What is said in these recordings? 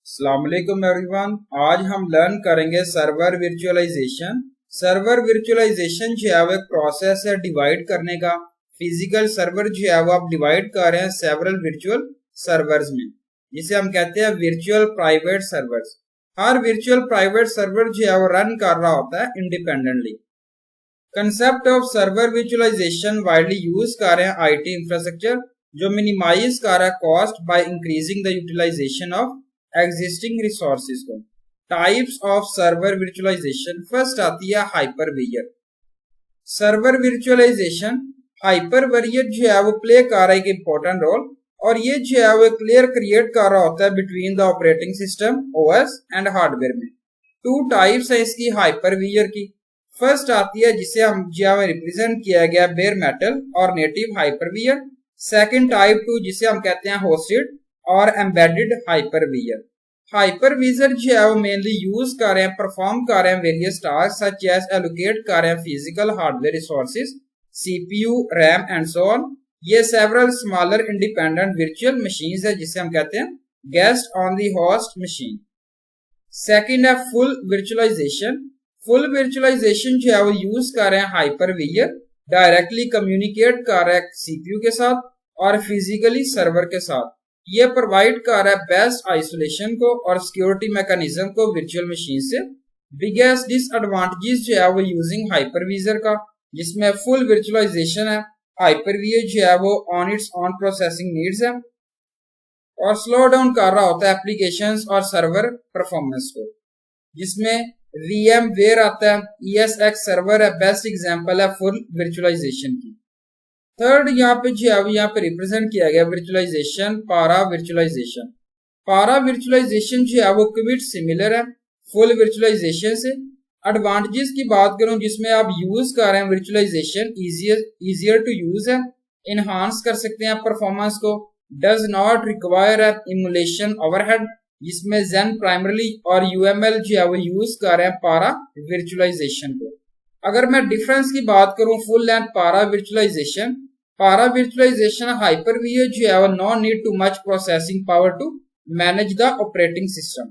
अस्सलाम वालेकुम एवरीवन। आज हम लर्न करेंगे सर्वर वर्चुअलाइजेशन। सर्वर वर्चुअलाइजेशन जो है वो एक प्रोसेस है डिवाइड करने का। फिजिकल सर्वर जो है वो आप डिवाइड कर रहे हैं सेवरल वर्चुअल सर्वर्स में, जिसे हम कहते हैं वर्चुअल प्राइवेट सर्वर्स। हर वर्चुअल प्राइवेट सर्वर जो है वो रन कर रहा होता है independently. Concept of server virtualization widely use कर रहे हैं आईटी इंफ्रास्ट्रक्चर, जो मिनिमाइज कर रहा है cost by increasing the utilisation of existing resources को। Types of server virtualisation, first आती है हाइपरवियर। सर्वर वर्चुअलाइजेशन हाइपरवियर जो है वो प्ले कर रहा है एक इंपॉर्टेंट रोल, और ये जो है वो एक लेयर क्रिएट कर रहा होता है between the operating system OS and hardware में। टू टाइप्स है इसकी हाइपरवियर की। फर्स्ट आती है जिसे हम जो रिप्रेजेंट किया गया बेयर मेटल और नेटिव हाइपरवियर। सेकंड टाइप टू जिसे हम कहते हैं होस्टेड और एम्बेडेड हाइपरवियर। हाइपरविजर जो है वो मेनली यूज कर रहे हैं, परफॉर्म कर रहे हैं various task such as allocate कर रहे हैं physical hardware resources, CPU, RAM and so on. ये several smaller independent virtual machines है जिसे हम कहते हैं guest on the host machine. Second है फुल वर्चुअलाइजेशन। फुल वर्चुअलाइजेशन जो है वो यूज कर रहे हैं हाइपरवियर, डायरेक्टली कम्युनिकेट कर रहा है सीपीयू के साथ और फिजिकली सर्वर के साथ। ये प्रोवाइड कर रहा है बेस्ट आइसोलेशन को और सिक्योरिटी मैकेनिज्म को वर्चुअल मशीन से। बिगेस्ट डिसएडवांटेजेस जो है वो यूजिंग हाइपरविजर का, जिसमें फुल वर्चुअलाइजेशन है, हाइपरवियर जो है वो on it's on processing needs है और स्लो डाउन कर रहा होता है एप्लीकेशंस और सर्वर परफॉर्मेंस को, जिसमें VMware आता है, ESX सर्वर है, बेस्ट एग्जांपल है फुल वर्चुअलाइजेशन की। थर्ड यहाँ पे जो है यहाँ पे रिप्रेजेंट किया गया वर्चुअलाइजेशन पारा वर्चुअलाइजेशन। पारा वर्चुअलाइजेशन जो है वो क्विट सिमिलर है फुल वर्चुअलाइजेशन से। एडवांटेजेस की बात करूं जिसमें आप यूज कर रहे हैं वर्चुअलाइजेशन इजियर टू यूज है, इनहांस कर सकते हैं परफॉर्मेंस को, does not require emulation overhead, जिसमें जेन प्राइमरली और UML जो है वो यूज कर रहे हैं पारा वर्चुअलाइजेशन को। अगर मैं डिफरेंस की बात करूं full and para virtualization hypervisor जो है वो no need to much processing power to manage the operating system.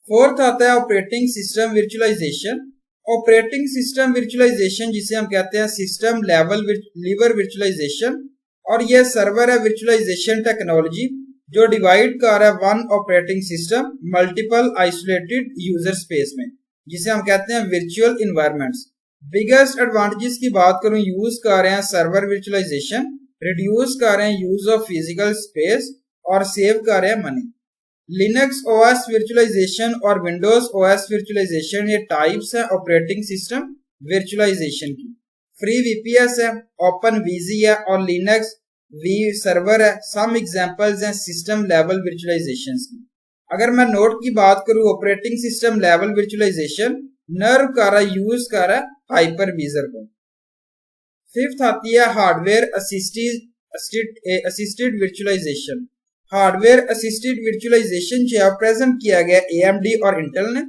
Fourth आता है operating system virtualization. Operating system virtualization जिसे हम कहते हैं सिस्टम लेवल लीवर वर्चुअलाइजेशन, और ये सर्वर है वर्चुअलाइजेशन टेक्नोलॉजी जो डिवाइड कर रहा है one operating system multiple isolated user space में, जिसे हम कहते हैं वर्चुअल इन्वायरमेंट्स। बिगेस्ट एडवांटेजेस की बात करूं यूज कर रहे हैं सर्वर वर्चुअलाइजेशन, रिड्यूस कर रहे हैं यूज ऑफ फिजिकल स्पेस और सेव कर रहे हैं मनी। लिनक्स OS वर्चुअलाइजेशन और विंडोज OS वर्चुअलाइजेशन ये टाइप्स है ऑपरेटिंग सिस्टम वर्चुअलाइजेशन की। फ्री VPS है, ओपन VZ है और लिनक्स V सर्वर है। सम एग्जांपल्स हैं सिस्टम लेवल वर्चुअलाइजेशंस की। अगर मैं नोट की बात करूं ऑपरेटिंग सिस्टम लेवल वर्चुअलाइजेशन नर्व का यूज कर रहा है हाइपरविजर को। फिफ्थ आती है hardware assisted virtualisation. Hardware assisted virtualisation जो है प्रेजेंट किया गया AMD और इंटेल ने,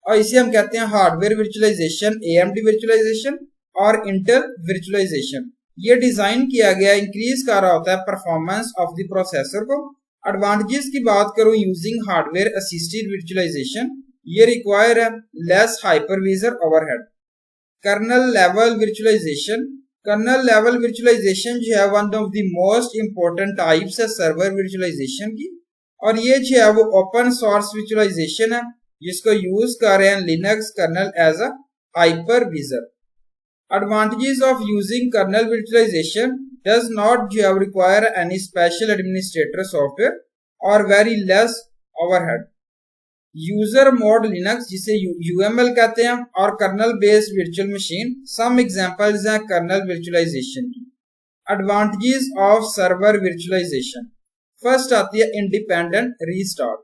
और इसे हम कहते हैं हार्डवेयर वर्चुअलाइजेशन, AMD वर्चुअलाइजेशन और इंटेल वर्चुअलाइजेशन। ये डिजाइन किया गया इंक्रीज कर रहा होता है परफॉर्मेंस ऑफ द प्रोसेसर को। एडवांटेजेस की बात करूं यूजिंग हार्डवेयर असिस्टेड वर्चुअलाइजेशन, ये रिक्वायर है less hypervisor overhead. Kernel level virtualization जो है one of the most important types है सर्वर वर्चुअलाइजेशन की, और ये जो है वो ओपन सोर्स वर्चुअलाइजेशन है जिसको यूज कर रहे हैं Linux kernel as a hypervisor. Advantages of using kernel virtualization does not require any special administrator software or very less overhead. User mode Linux जिसे UML कहते हैं और kernel based virtual machine, some examples हैं kernel virtualization की। Advantages of server virtualization, first आती है independent restart।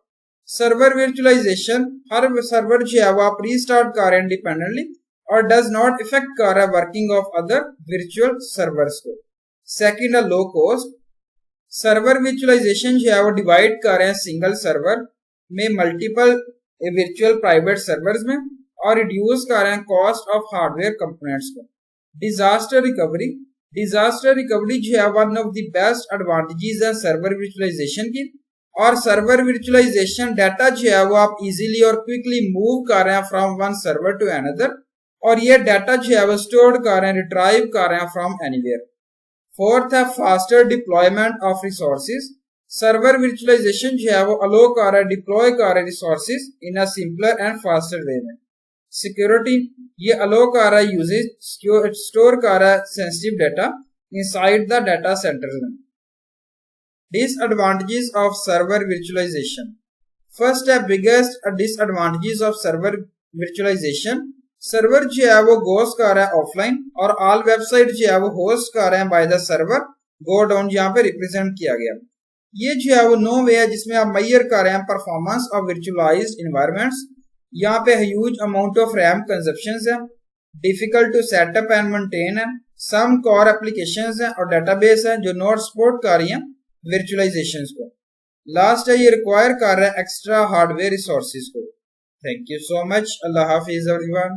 Server virtualization हर server जो है वो आप रीस्टार्ट कर रहे हैं इंडिपेंडेंटली और डज नॉट इफेक्ट कर रहा है working of other virtual servers को। सेकंड है लो कॉस्ट। सर्वर वर्चुअलाइजेशन जो है वो डिवाइड कर रहे हैं सिंगल सर्वर में मल्टीपल वर्चुअल प्राइवेट सर्वर्स में और रिड्यूस कर रहे हैं कॉस्ट ऑफ हार्डवेयर कंपोनेंट्स को। डिजास्टर रिकवरी जो है one of the best advantages है सर्वर वर्चुअलाइजेशन की, और सर्वर वर्चुअलाइजेशन डाटा जो है वो आप इजीली और क्विकली मूव कर रहे हैं from one server to another, और ये डाटा जो है वो स्टोर कर रहे हैं, रिट्राइव कर रहे हैं फ्रॉम एनीवेयर। फोर्थ है faster deployment of resources. Server virtualization जो है वो अलो कर रहा है, डिप्लॉय कर रहा है resources in a simpler and faster way में। सिक्योरिटी, ये अलो कर रहा है यूजेज, स्टोर कर रहा है sensitive data inside the data centre में। Disadvantages of server virtualization. First है biggest disadvantages of server virtualization. Server जो है वो गोस्ट कर रहा है ऑफलाइन, और ऑल वेबसाइट जो है वो होस्ट कर रहे हैं by the server go down, यहाँ पे रिप्रेजेंट किया गया। ये जो है वो नो वे है जिसमें आप मेजर कर रहे हैं परफॉर्मेंस ऑफ वर्चुअलाइज्ड एनवायरनमेंट्स। यहाँ पे huge amount of RAM consumptions है, difficult to set up and maintain है, सम कोर एप्लीकेशंस हैं और डेटाबेस है जो नॉट सपोर्ट कर रही हैं वर्चुअलाइजेशंस को। लास्ट है ये रिक्वायर कर रहा है एक्स्ट्रा हार्डवेयर रिसोर्सेज को। Thank you so much. Allah Hafiz everyone.